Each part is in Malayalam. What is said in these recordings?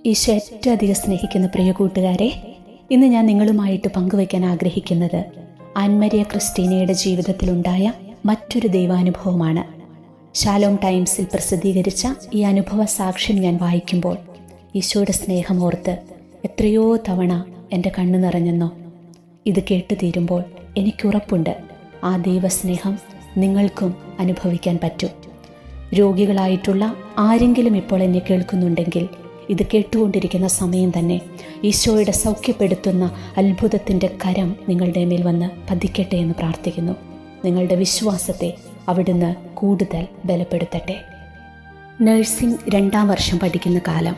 ഈശോ ഏറ്റവും അധികം സ്നേഹിക്കുന്ന പ്രിയ കൂട്ടുകാരെ, ഇന്ന് ഞാൻ നിങ്ങളുമായിട്ട് പങ്കുവയ്ക്കാൻ ആഗ്രഹിക്കുന്നത് ആൻമരിയ ക്രിസ്റ്റീനയുടെ ജീവിതത്തിലുണ്ടായ മറ്റൊരു ദൈവാനുഭവമാണ്. ഷാലോം ടൈംസിൽ പ്രസിദ്ധീകരിച്ച ഈ അനുഭവ സാക്ഷ്യം ഞാൻ വായിക്കുമ്പോൾ ഈശോയുടെ സ്നേഹമോർത്ത് എത്രയോ തവണ എൻ്റെ കണ്ണു നിറഞ്ഞെന്നോ. ഇത് കേട്ടു തീരുമ്പോൾ എനിക്കുറപ്പുണ്ട് ആ ദൈവസ്നേഹം നിങ്ങൾക്കും അനുഭവിക്കാൻ പറ്റും. രോഗികളായിട്ടുള്ള ആരെങ്കിലും ഇപ്പോൾ എന്നെ കേൾക്കുന്നുണ്ടെങ്കിൽ ഇത് കേട്ടുകൊണ്ടിരിക്കുന്ന സമയം തന്നെ ഈശോയുടെ സൗഖ്യപ്പെടുത്തുന്ന അത്ഭുതത്തിൻ്റെ കരം നിങ്ങളുടെ മേൽ വന്ന് പതിക്കട്ടെ എന്ന് പ്രാർത്ഥിക്കുന്നു. നിങ്ങളുടെ വിശ്വാസത്തെ അവിടുന്ന് കൂടുതൽ ബലപ്പെടുത്തട്ടെ. നഴ്സിംഗ് 2ാം വർഷം പഠിക്കുന്ന കാലം.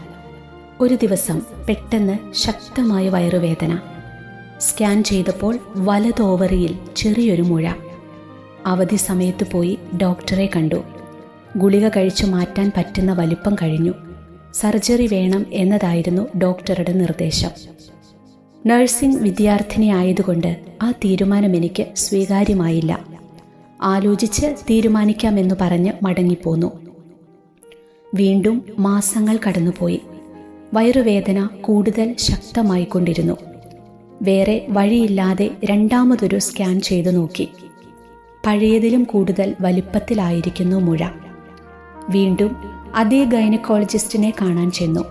ഒരു ദിവസം പെട്ടെന്ന് ശക്തമായ വയറുവേദന. സ്കാൻ ചെയ്തപ്പോൾ വലത് ഓവറിയിൽ ചെറിയൊരു മുഴ. അവധി സമയത്ത് പോയി ഡോക്ടറെ കണ്ടു. ഗുളിക കഴിച്ചു മാറ്റാൻ പറ്റുന്ന വലിപ്പം കഴിഞ്ഞു. സർജറി വേണം എന്നതായിരുന്നു ഡോക്ടറുടെ നിർദ്ദേശം. നഴ്സിംഗ് വിദ്യാർത്ഥിനി ആയതുകൊണ്ട് ആ തീരുമാനം എനിക്ക് സ്വീകാര്യമായില്ല. ആലോചിച്ച് തീരുമാനിക്കാമെന്നു പറഞ്ഞ് മടങ്ങിപ്പോന്നു. വീണ്ടും മാസങ്ങൾ കടന്നുപോയി. വയറുവേദന കൂടുതൽ ശക്തമായിക്കൊണ്ടിരുന്നു. വേറെ വഴിയില്ലാതെ 2ാമതൊരു സ്കാൻ ചെയ്തു നോക്കി. പഴയതിലും കൂടുതൽ വലിപ്പത്തിലായിരിക്കുന്നു മുഴ. വീണ്ടും അതേ ഗൈനക്കോളജിസ്റ്റിനെ കാണാൻ ചെന്നു.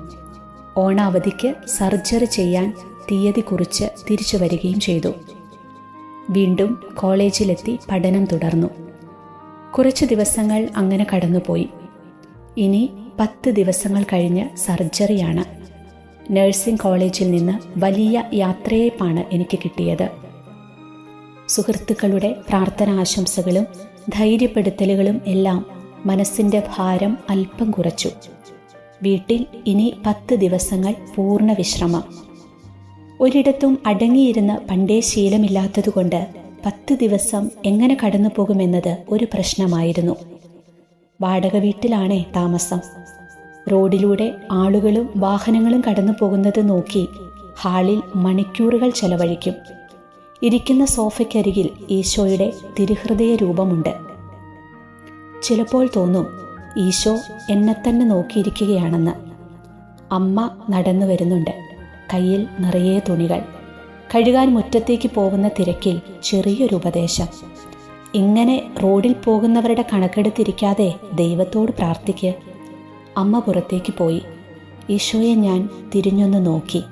ഓണാവധിക്ക് സർജറി ചെയ്യാൻ തീയതി കുറിച്ച് തിരിച്ചു വരികയും ചെയ്തു. വീണ്ടും കോളേജിലെത്തി പഠനം തുടർന്നു. കുറച്ച് ദിവസങ്ങൾ അങ്ങനെ കടന്നുപോയി. ഇനി 10 ദിവസങ്ങൾ കഴിഞ്ഞ് സർജറിയാണ്. നഴ്സിംഗ് കോളേജിൽ നിന്ന് വലിയ യാത്രയയപ്പാണ് എനിക്ക് കിട്ടിയത്. സുഹൃത്തുക്കളുടെ പ്രാർത്ഥനാശംസകളും ധൈര്യപ്പെടുത്തലുകളും എല്ലാം മനസ്സിൻ്റെ ഭാരം അല്പം കുറച്ചു. വീട്ടിൽ ഇനി 10 ദിവസങ്ങൾ പൂർണ്ണ വിശ്രമം. ഒരിടത്തും അടങ്ങിയിരുന്ന് പണ്ടേ ശീലമില്ലാത്തതുകൊണ്ട് 10 ദിവസം എങ്ങനെ കടന്നു പോകുമെന്നത് ഒരു പ്രശ്നമായിരുന്നു. വാടക വീട്ടിലാണേ താമസം. റോഡിലൂടെ ആളുകളും വാഹനങ്ങളും കടന്നു പോകുന്നത് നോക്കി ഹാളിൽ മണിക്കൂറുകൾ ചെലവഴിക്കും. ഇരിക്കുന്ന സോഫയ്ക്കരികിൽ ഈശോയുടെ തിരുഹൃദയ രൂപമുണ്ട്. ചിലപ്പോൾ തോന്നും ഈശോ എന്നെ തന്നെ നോക്കിയിരിക്കുകയാണെന്ന്. അമ്മ നടന്നു വരുന്നുണ്ട്. കയ്യിൽ നിറയെ തുണികൾ. കഴുകാൻ മുറ്റത്തേക്ക് പോകുന്ന തിരക്കിൽ ചെറിയൊരു ഉപദേശം: ഇങ്ങനെ റോഡിൽ പോകുന്നവരുടെ കണക്കെടുത്തിരിക്കാതെ ദൈവത്തോട് പ്രാർത്ഥിക്ക്. അമ്മ പുറത്തേക്ക് പോയി. ഈശോയെ ഞാൻ തിരിഞ്ഞൊന്ന് നോക്കി.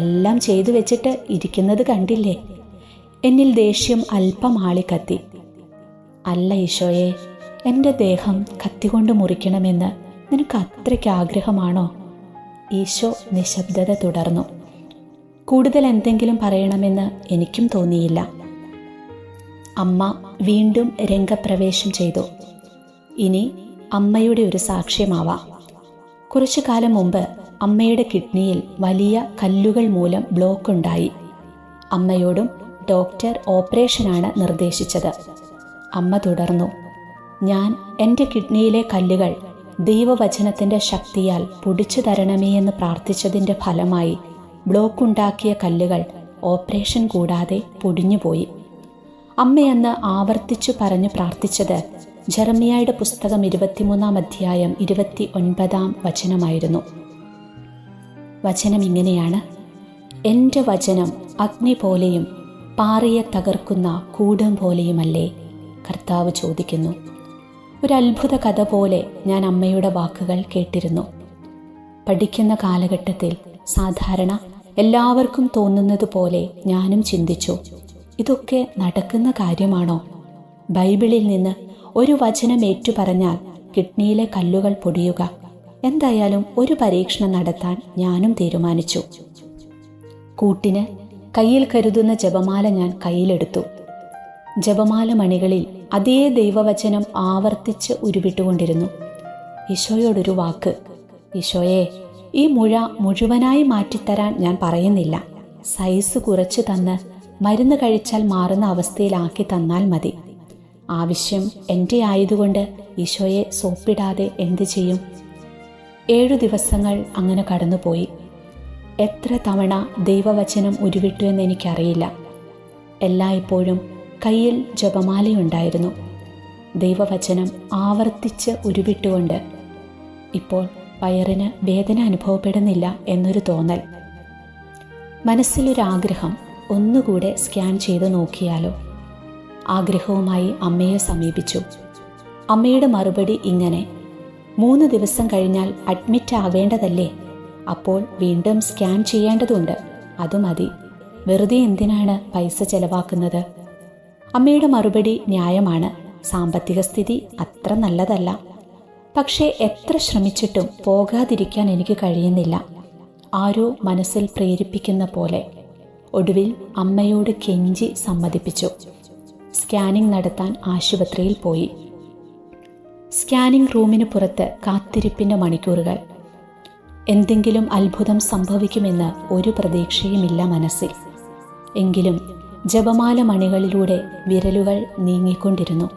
എല്ലാം ചെയ്തു വെച്ചിട്ട് ഇരിക്കുന്നത് കണ്ടില്ലേ? എന്നിൽ ദേഷ്യം അല്പം ആളിക്കത്തി. അല്ല ഈശോയെ, എൻ്റെ ദേഹം കത്തികൊണ്ട് മുറിക്കണമെന്ന് നിനക്ക് അത്രയ്ക്ക് ആഗ്രഹമാണോ? ഈശോ നിശബ്ദത തുടർന്നു. കൂടുതൽ എന്തെങ്കിലും പറയണമെന്ന് എനിക്കും തോന്നിയില്ല. അമ്മ വീണ്ടും രംഗപ്രവേശം ചെയ്തു. ഇനി അമ്മയുടെ ഒരു സാക്ഷ്യമാവാം. കുറച്ചു കാലം മുമ്പ് അമ്മയുടെ കിഡ്നിയിൽ വലിയ കല്ലുകൾ മൂലം ബ്ലോക്ക് ഉണ്ടായി. അമ്മയോടും ഡോക്ടർ ഓപ്പറേഷനാണ് നിർദ്ദേശിച്ചത്. അമ്മ തുടർന്നു: ഞാൻ എൻ്റെ കിഡ്നിയിലെ കല്ലുകൾ ദൈവവചനത്തിൻ്റെ ശക്തിയാൽ പൊടിച്ചു തരണമേ എന്ന് പ്രാർത്ഥിച്ചതിൻ്റെ ഫലമായി ബ്ലോക്കുണ്ടാക്കിയ കല്ലുകൾ ഓപ്പറേഷൻ കൂടാതെ പൊടിഞ്ഞുപോയി. അമ്മയെന്ന് ആവർത്തിച്ചു പറഞ്ഞു പ്രാർത്ഥിച്ചത് ജെറമ്യായുടെ പുസ്തകം 23-ാം അധ്യായം 29-ാം വചനമായിരുന്നു. വചനം ഇങ്ങനെയാണ്: എൻ്റെ വചനം അഗ്നി പോലെയും പാറയെ തകർക്കുന്ന കൂടം പോലെയുമല്ലേ? കർത്താവ് ചോദിക്കുന്നു. ഒരു അത്ഭുത കഥ പോലെ ഞാൻ അമ്മയുടെ വാക്കുകൾ കേട്ടിരുന്നു. പഠിക്കുന്ന കാലഘട്ടത്തിൽ സാധാരണ എല്ലാവർക്കും തോന്നുന്നത് പോലെ ഞാനും ചിന്തിച്ചു, ഇതൊക്കെ നടക്കുന്ന കാര്യമാണോ? ബൈബിളിൽ നിന്ന് ഒരു വചനം ഏറ്റുപറഞ്ഞാൽ കിഡ്നിയിലെ കല്ലുകൾ പൊടിയുക. എന്തായാലും ഒരു പരീക്ഷണം നടത്താൻ ഞാനും തീരുമാനിച്ചു. കൂട്ടിന് കയ്യിൽ കരുതുന്ന ജപമാല ഞാൻ കയ്യിലെടുത്തു. ജപമാല മണികളിൽ അതേ ദൈവവചനം ആവർത്തിച്ച് ഉരുവിട്ടുകൊണ്ടിരുന്നു. ഈശോയോടൊരു വാക്ക്: ഈശോയെ, ഈ മുഴ മുഴുവനായി മാറ്റിത്തരാൻ ഞാൻ പറയുന്നില്ല. സൈസ് കുറച്ച് തന്ന് മരുന്ന് കഴിച്ചാൽ മാറുന്ന അവസ്ഥയിലാക്കി തന്നാൽ മതി. ആവശ്യം എൻ്റെ ആയതുകൊണ്ട് ഈശോയെ സോപ്പിടാതെ എന്തു ചെയ്യും? 7 ദിവസങ്ങൾ അങ്ങനെ കടന്നുപോയി. എത്ര തവണ ദൈവവചനം ഉരുവിട്ടു എന്ന് എനിക്കറിയില്ല. എല്ലായ്പ്പോഴും കയ്യിൽ ജപമാലയുണ്ടായിരുന്നു. ദൈവവചനം ആവർത്തിച്ച് ഉരുവിട്ടുകൊണ്ട് ഇപ്പോൾ വയറിന് വേദന അനുഭവപ്പെടുന്നില്ല എന്നൊരു തോന്നൽ. മനസ്സിലൊരാഗ്രഹം, ഒന്നുകൂടെ സ്കാൻ ചെയ്ത് നോക്കിയാലോ? ആഗ്രഹവുമായി അമ്മയെ സമീപിച്ചു. അമ്മയുടെ മറുപടി ഇങ്ങനെ: 3 ദിവസം കഴിഞ്ഞാൽ അഡ്മിറ്റ് ആവേണ്ടതല്ലേ? അപ്പോൾ വീണ്ടും സ്കാൻ ചെയ്യേണ്ടതുണ്ട്. അത് മതി. വെറുതെ എന്തിനാണ് പൈസ ചെലവാക്കുന്നത്? അമ്മയുടെ മറുപടി ന്യായമാണ്. സാമ്പത്തിക സ്ഥിതി അത്ര നല്ലതല്ല. പക്ഷേ എത്ര ശ്രമിച്ചിട്ടും പോകാതിരിക്കാൻ എനിക്ക് കഴിയുന്നില്ല. ആരോ മനസ്സിൽ പ്രേരിപ്പിക്കുന്ന പോലെ. ഒടുവിൽ അമ്മയോട് കെഞ്ചി സമ്മതിപ്പിച്ചു. സ്കാനിംഗ് നടത്താൻ ആശുപത്രിയിൽ പോയി. സ്കാനിംഗ് റൂമിന് പുറത്ത് കാത്തിരിപ്പിൻ്റെ മണിക്കൂറുകൾ. എന്തെങ്കിലും അത്ഭുതം സംഭവിക്കുമെന്ന് ഒരു പ്രതീക്ഷയുമില്ല മനസ്സിൽ. എങ്കിലും ജപമാല മണികളിലൂടെ വിരലുകൾ നീങ്ങിക്കൊണ്ടിരുന്നു,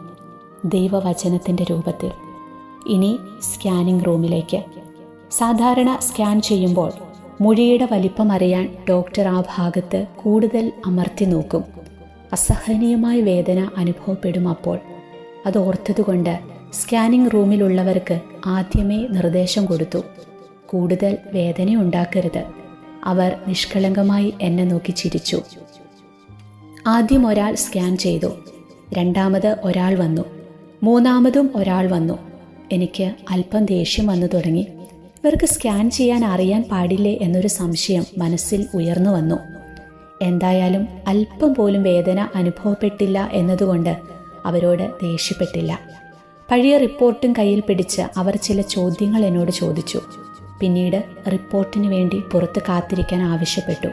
ദൈവവചനത്തിൻ്റെ രൂപത്തിൽ. ഇനി സ്കാനിംഗ് റൂമിലേക്ക്. സാധാരണ സ്കാൻ ചെയ്യുമ്പോൾ മുഴിയുടെ വലിപ്പം അറിയാൻ ഡോക്ടർ ആ ഭാഗത്ത് കൂടുതൽ അമർത്തി നോക്കും. അസഹനീയമായ വേദന അനുഭവപ്പെടും അപ്പോൾ. അത് ഓർത്തതുകൊണ്ട് സ്കാനിംഗ് റൂമിലുള്ളവർക്ക് ആദ്യമേ നിർദ്ദേശം കൊടുത്തു, കൂടുതൽ വേദനയുണ്ടാക്കരുത്. അവർ നിഷ്കളങ്കമായി എന്നെ നോക്കി ചിരിച്ചു. ആദ്യം ഒരാൾ സ്കാൻ ചെയ്തു. രണ്ടാമത് ഒരാൾ വന്നു. മൂന്നാമതും ഒരാൾ വന്നു. എനിക്ക് അല്പം ദേഷ്യം വന്നു തുടങ്ങി. ഇവർക്ക് സ്കാൻ ചെയ്യാൻ അറിയാൻ പാടില്ലേ എന്നൊരു സംശയം മനസ്സിൽ ഉയർന്നു വന്നു. എന്തായാലും അല്പം പോലും വേദന അനുഭവപ്പെട്ടില്ല എന്നതുകൊണ്ട് അവരോട് ദേഷ്യപ്പെട്ടില്ല. പഴയ റിപ്പോർട്ടും കയ്യിൽ പിടിച്ച് അവർ ചില ചോദ്യങ്ങൾ എന്നോട് ചോദിച്ചു. പിന്നീട് റിപ്പോർട്ടിന് വേണ്ടി പുറത്ത് കാത്തിരിക്കാൻ ആവശ്യപ്പെട്ടു.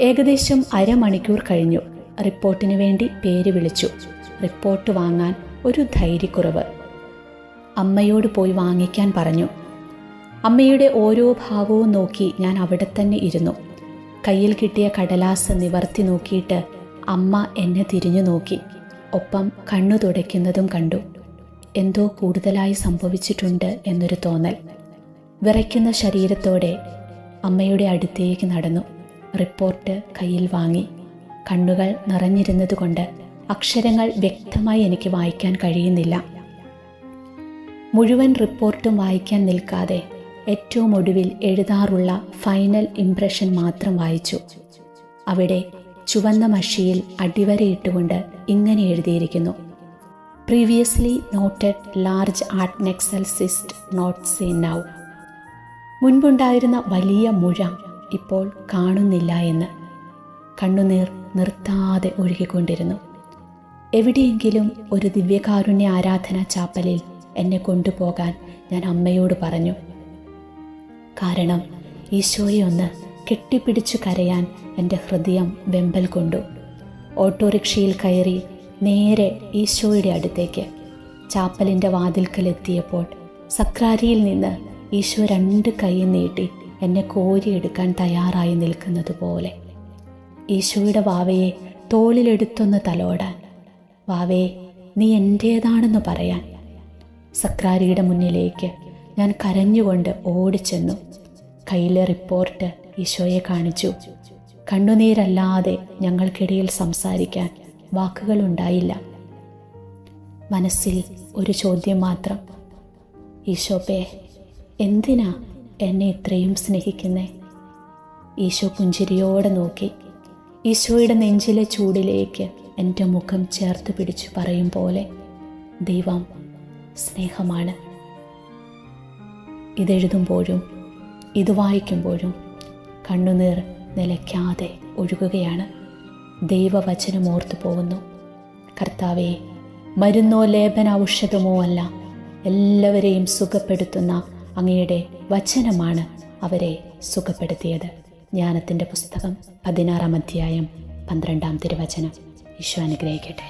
ഏകദേശം അരമണിക്കൂർ കഴിഞ്ഞു. റിപ്പോർട്ടിന് വേണ്ടി പേര് വിളിച്ചു. റിപ്പോർട്ട് വാങ്ങാൻ ഒരു ധൈര്യക്കുറവ്. അമ്മയോട് പോയി വാങ്ങിക്കാൻ പറഞ്ഞു. അമ്മയുടെ ഓരോ ഭാവവും നോക്കി ഞാൻ അവിടെ തന്നെ ഇരുന്നു. കയ്യിൽ കിട്ടിയ കടലാസ് നിവർത്തി നോക്കിയിട്ട് അമ്മ എന്നെ തിരിഞ്ഞു നോക്കി. ഒപ്പം കണ്ണു തുടയ്ക്കുന്നതും കണ്ടു. എന്തോ കൂടുതലായി സംഭവിച്ചിട്ടുണ്ട് എന്നൊരു തോന്നൽ. വിറയ്ക്കുന്ന ശരീരത്തോടെ അമ്മയുടെ അടുത്തേക്ക് നടന്നു. റിപ്പോർട്ട് കയ്യിൽ വാങ്ങി. കണ്ണുകൾ നിറഞ്ഞിരുന്നതുകൊണ്ട് അക്ഷരങ്ങൾ വ്യക്തമായി എനിക്ക് വായിക്കാൻ കഴിയുന്നില്ല. മുഴുവൻ റിപ്പോർട്ടും വായിക്കാൻ നിൽക്കാതെ ഏറ്റവും ഒടുവിൽ എഴുതാറുള്ള ഫൈനൽ ഇംപ്രഷൻ മാത്രം വായിച്ചു. അവിടെ ചുവന്ന മഷിയിൽ അടിവരയിട്ടുകൊണ്ട് ഇങ്ങനെ എഴുതിയിരിക്കുന്നു: previously noted large adnexal cyst not seen now. മുൻപുണ്ടായിരുന്ന വലിയ മുഴ ഇപ്പോൾ കാണുന്നില്ല എന്ന്. കണ്ണുനീർ നിർത്താതെ ഒഴുകിക്കൊണ്ടിരുന്നു. എവിടെയെങ്കിലും ഒരു ദിവ്യകാരുണ്യ ആരാധനാ ചാപ്പലിൽ എന്നെ കൊണ്ടുപോകാൻ ഞാൻ അമ്മയോട് പറഞ്ഞു. കാരണം ഈശോയെ ഒന്ന് കെട്ടിപ്പിടിച്ചു കരയാൻ എൻ്റെ ഹൃദയം വെമ്പൽ കൊണ്ടു. ഓട്ടോറിക്ഷയിൽ കയറി നേരെ ഈശോയുടെ അടുത്തേക്ക്. ചാപ്പലിൻ്റെ വാതിൽക്കലെത്തിയപ്പോൾ സക്രാരിയിൽ നിന്ന് ഈശോ 2 കൈ നീട്ടി എന്നെ കോരിയെടുക്കാൻ തയ്യാറായി നിൽക്കുന്നത് പോലെ. ഈശോയുടെ വാവയെ തോളിലെടുത്തൊന്ന് തലോടാൻ, വാവേ നീ എൻ്റേതാണെന്ന് പറയാൻ. സക്രാരിയുടെ മുന്നിലേക്ക് ഞാൻ കരഞ്ഞുകൊണ്ട് ഓടിച്ചെന്നു. കയ്യിലെ റിപ്പോർട്ട് ഈശോയെ കാണിച്ചു. കണ്ണുനീരല്ലാതെ ഞങ്ങൾക്കിടയിൽ സംസാരിക്കാൻ വാക്കുകളുണ്ടായില്ല. മനസ്സിൽ ഒരു ചോദ്യം മാത്രം: ഈശോപ്പേ, എന്തിനാ എന്നെ ഇത്രയും സ്നേഹിക്കുന്നേ? ഈശോ പുഞ്ചിരിയോടെ നോക്കി. ഈശോയുടെ നെഞ്ചിലെ ചൂടിലേക്ക് എൻ്റെ മുഖം ചേർത്ത് പിടിച്ചു പറയും പോലെ, ദൈവം സ്നേഹമാണ്. ഇതെഴുതുമ്പോഴും ഇത് വായിക്കുമ്പോഴും കണ്ണുനീർ നിലയ്ക്കാതെ ഒഴുകുകയാണ്. ദൈവവചനം ഓർത്തു പോകുന്നു. കർത്താവേ, മരുന്നോ ലേപന ഔഷധമോ അല്ല, എല്ലാവരെയും സുഖപ്പെടുത്തുന്ന അങ്ങയുടെ വചനമാണ് അവരെ സുഖപ്പെടുത്തിയത്. ജ്ഞാനത്തിൻ്റെ പുസ്തകം 16-ാം അധ്യായം 12-ാം തിരുവചനം. ഈശോ അനുഗ്രഹിക്കട്ടെ.